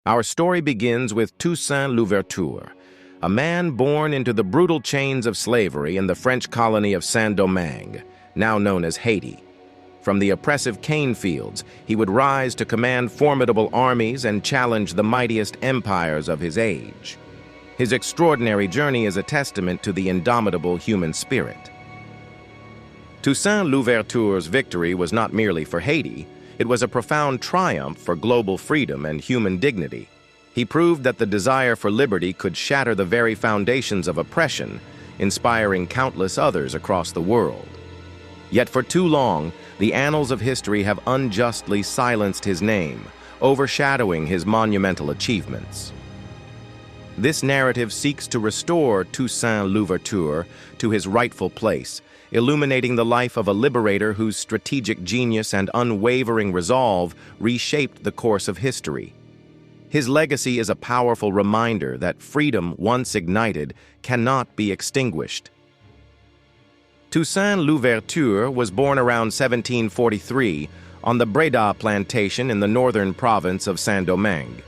Our story begins with Toussaint Louverture, a man born into the brutal chains of slavery in the French colony of Saint-Domingue, now known as Haiti. From the oppressive cane fields, he would rise to command formidable armies and challenge the mightiest empires of his age. His extraordinary journey is a testament to the indomitable human spirit. Toussaint Louverture's victory was not merely for Haiti, it was a profound triumph for global freedom and human dignity. He proved that the desire for liberty could shatter the very foundations of oppression, inspiring countless others across the world. Yet for too long, the annals of history have unjustly silenced his name, overshadowing his monumental achievements. This narrative seeks to restore Toussaint Louverture to his rightful place, illuminating the life of a liberator whose strategic genius and unwavering resolve reshaped the course of history. His legacy is a powerful reminder that freedom, once ignited, cannot be extinguished. Toussaint Louverture was born around 1743 on the Breda plantation in the northern province of Saint-Domingue.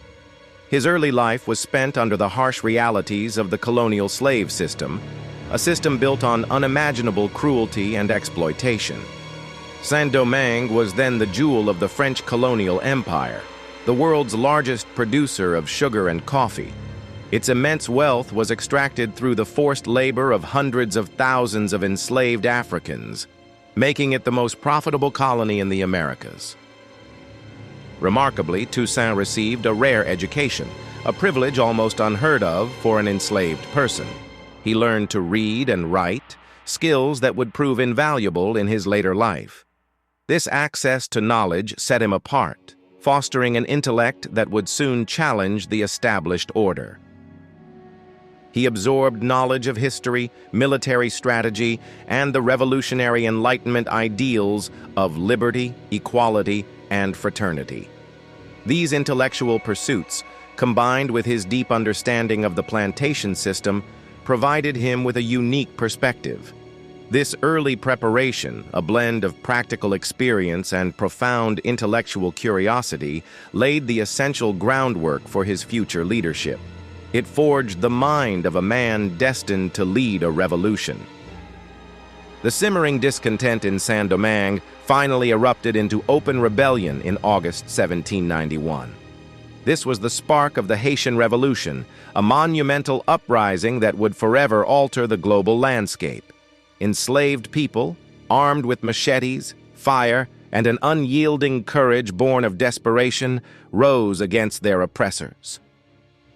His early life was spent under the harsh realities of the colonial slave system, a system built on unimaginable cruelty and exploitation. Saint-Domingue was then the jewel of the French colonial empire, the world's largest producer of sugar and coffee. Its immense wealth was extracted through the forced labor of hundreds of thousands of enslaved Africans, making it the most profitable colony in the Americas. Remarkably, Toussaint received a rare education, a privilege almost unheard of for an enslaved person. He learned to read and write, skills that would prove invaluable in his later life. This access to knowledge set him apart, fostering an intellect that would soon challenge the established order. He absorbed knowledge of history, military strategy, and the revolutionary Enlightenment ideals of liberty, equality, and fraternity. These intellectual pursuits, combined with his deep understanding of the plantation system, provided him with a unique perspective. This early preparation, a blend of practical experience and profound intellectual curiosity, laid the essential groundwork for his future leadership. It forged the mind of a man destined to lead a revolution. The simmering discontent in Saint-Domingue finally erupted into open rebellion in August 1791. This was the spark of the Haitian Revolution, a monumental uprising that would forever alter the global landscape. Enslaved people, armed with machetes, fire, and an unyielding courage born of desperation, rose against their oppressors.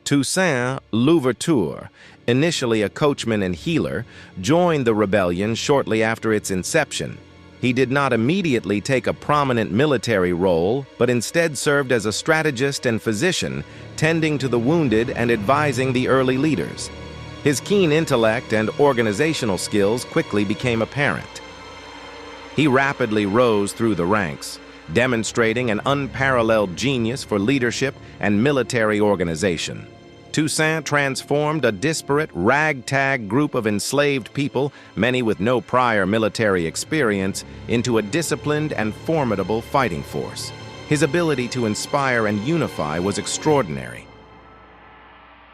Toussaint Louverture, initially a coachman and healer, joined the rebellion shortly after its inception. He did not immediately take a prominent military role, but instead served as a strategist and physician, tending to the wounded and advising the early leaders. His keen intellect and organizational skills quickly became apparent. He rapidly rose through the ranks, demonstrating an unparalleled genius for leadership and military organization. Toussaint transformed a disparate, ragtag group of enslaved people, many with no prior military experience, into a disciplined and formidable fighting force. His ability to inspire and unify was extraordinary.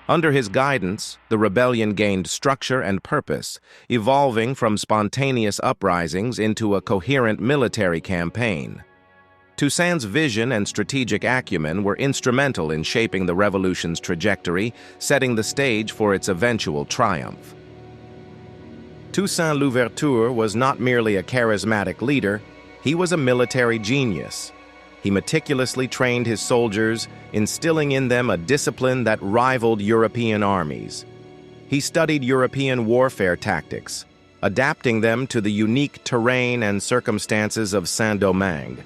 Under his guidance, the rebellion gained structure and purpose, evolving from spontaneous uprisings into a coherent military campaign. Toussaint's vision and strategic acumen were instrumental in shaping the revolution's trajectory, setting the stage for its eventual triumph. Toussaint Louverture was not merely a charismatic leader, he was a military genius. He meticulously trained his soldiers, instilling in them a discipline that rivaled European armies. He studied European warfare tactics, adapting them to the unique terrain and circumstances of Saint-Domingue.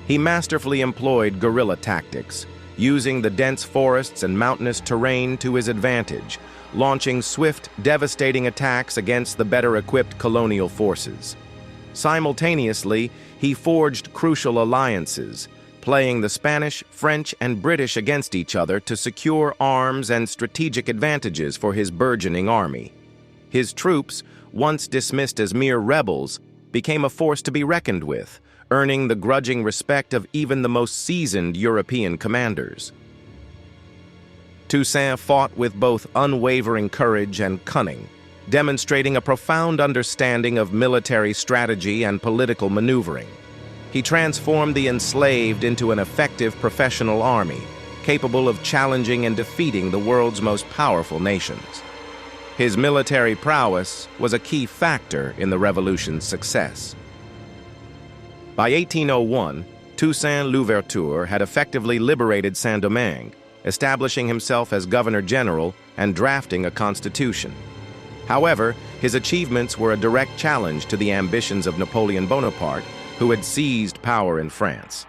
He masterfully employed guerrilla tactics, using the dense forests and mountainous terrain to his advantage, launching swift, devastating attacks against the better-equipped colonial forces. Simultaneously, he forged crucial alliances, playing the Spanish, French, and British against each other to secure arms and strategic advantages for his burgeoning army. His troops, once dismissed as mere rebels, became a force to be reckoned with, earning the grudging respect of even the most seasoned European commanders. Toussaint fought with both unwavering courage and cunning, demonstrating a profound understanding of military strategy and political maneuvering. He transformed the enslaved into an effective professional army, capable of challenging and defeating the world's most powerful nations. His military prowess was a key factor in the revolution's success. By 1801, Toussaint Louverture had effectively liberated Saint-Domingue, establishing himself as governor-general and drafting a constitution. However, his achievements were a direct challenge to the ambitions of Napoleon Bonaparte, who had seized power in France.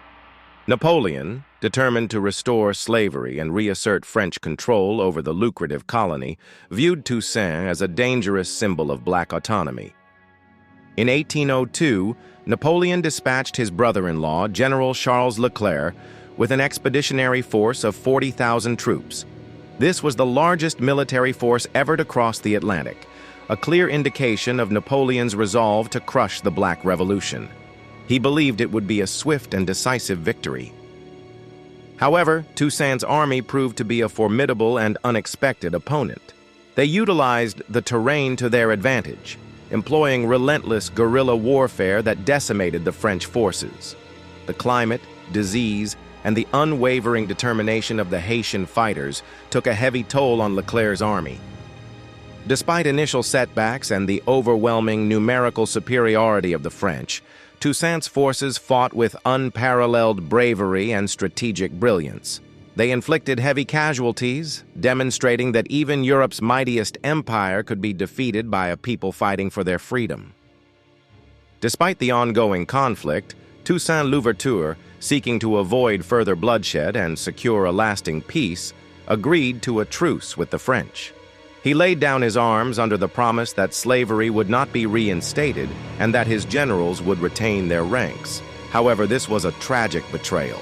Napoleon, determined to restore slavery and reassert French control over the lucrative colony, viewed Toussaint as a dangerous symbol of black autonomy. In 1802, Napoleon dispatched his brother-in-law, General Charles Leclerc, with an expeditionary force of 40,000 troops. This was the largest military force ever to cross the Atlantic, a clear indication of Napoleon's resolve to crush the Black Revolution. He believed it would be a swift and decisive victory. However, Toussaint's army proved to be a formidable and unexpected opponent. They utilized the terrain to their advantage, employing relentless guerrilla warfare that decimated the French forces. The climate, disease, and the unwavering determination of the Haitian fighters took a heavy toll on Leclerc's army. Despite initial setbacks and the overwhelming numerical superiority of the French, Toussaint's forces fought with unparalleled bravery and strategic brilliance. They inflicted heavy casualties, demonstrating that even Europe's mightiest empire could be defeated by a people fighting for their freedom. Despite the ongoing conflict, Toussaint Louverture, seeking to avoid further bloodshed and secure a lasting peace, agreed to a truce with the French. He laid down his arms under the promise that slavery would not be reinstated and that his generals would retain their ranks. However, this was a tragic betrayal.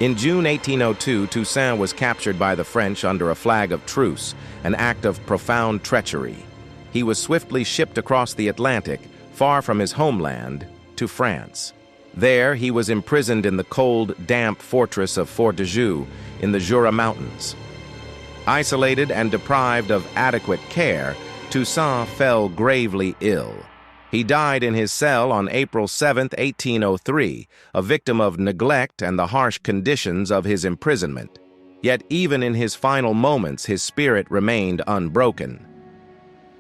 In June 1802, Toussaint was captured by the French under a flag of truce, an act of profound treachery. He was swiftly shipped across the Atlantic, far from his homeland, to France. There, he was imprisoned in the cold, damp fortress of Fort de Joux in the Jura Mountains. Isolated and deprived of adequate care, Toussaint fell gravely ill. He died in his cell on April 7, 1803, a victim of neglect and the harsh conditions of his imprisonment. Yet even in his final moments, his spirit remained unbroken.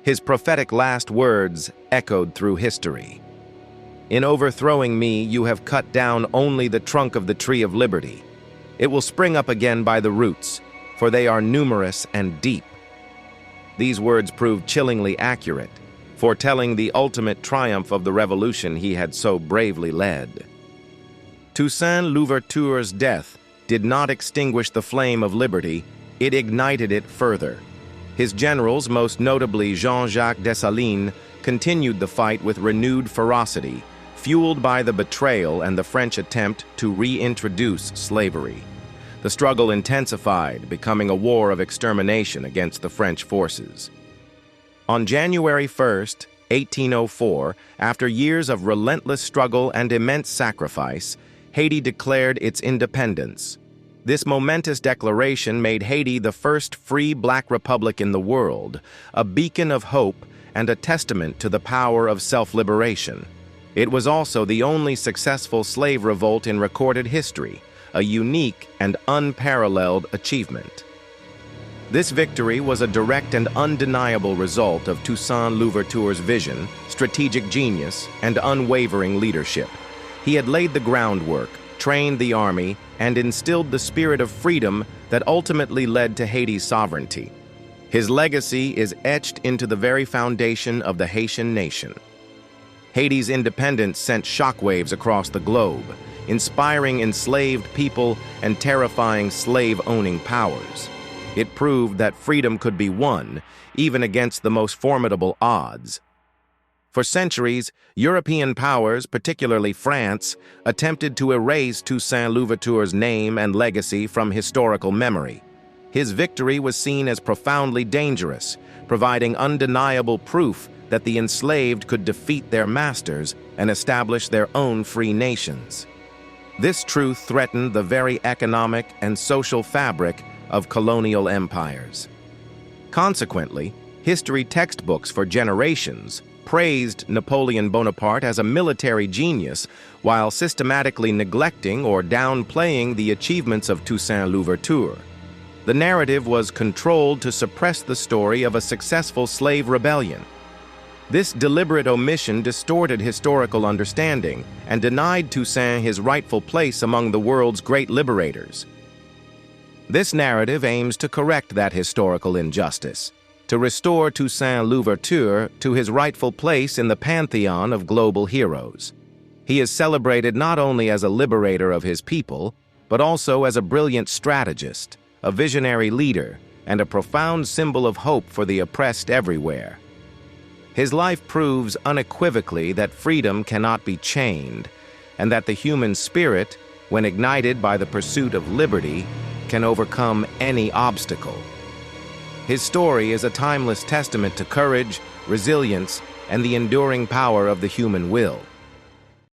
His prophetic last words echoed through history. "In overthrowing me, you have cut down only the trunk of the tree of liberty. It will spring up again by the roots, for they are numerous and deep." These words proved chillingly accurate, foretelling the ultimate triumph of the revolution he had so bravely led. Toussaint Louverture's death did not extinguish the flame of liberty, it ignited it further. His generals, most notably Jean-Jacques Dessalines, continued the fight with renewed ferocity, fueled by the betrayal and the French attempt to reintroduce slavery. The struggle intensified, becoming a war of extermination against the French forces. On January 1, 1804, after years of relentless struggle and immense sacrifice, Haiti declared its independence. This momentous declaration made Haiti the first free black republic in the world, a beacon of hope and a testament to the power of self-liberation. It was also the only successful slave revolt in recorded history, a unique and unparalleled achievement. This victory was a direct and undeniable result of Toussaint Louverture's vision, strategic genius, and unwavering leadership. He had laid the groundwork, trained the army, and instilled the spirit of freedom that ultimately led to Haiti's sovereignty. His legacy is etched into the very foundation of the Haitian nation. Haiti's independence sent shockwaves across the globe, inspiring enslaved people and terrifying slave-owning powers. It proved that freedom could be won, even against the most formidable odds. For centuries, European powers, particularly France, attempted to erase Toussaint Louverture's name and legacy from historical memory. His victory was seen as profoundly dangerous, providing undeniable proof that the enslaved could defeat their masters and establish their own free nations. This truth threatened the very economic and social fabric of colonial empires. Consequently, history textbooks for generations praised Napoleon Bonaparte as a military genius while systematically neglecting or downplaying the achievements of Toussaint Louverture. The narrative was controlled to suppress the story of a successful slave rebellion. This deliberate omission distorted historical understanding and denied Toussaint his rightful place among the world's great liberators. This narrative aims to correct that historical injustice, to restore Toussaint Louverture to his rightful place in the pantheon of global heroes. He is celebrated not only as a liberator of his people, but also as a brilliant strategist, a visionary leader, and a profound symbol of hope for the oppressed everywhere. His life proves unequivocally that freedom cannot be chained, and that the human spirit, when ignited by the pursuit of liberty, can overcome any obstacle. His story is a timeless testament to courage, resilience, and the enduring power of the human will.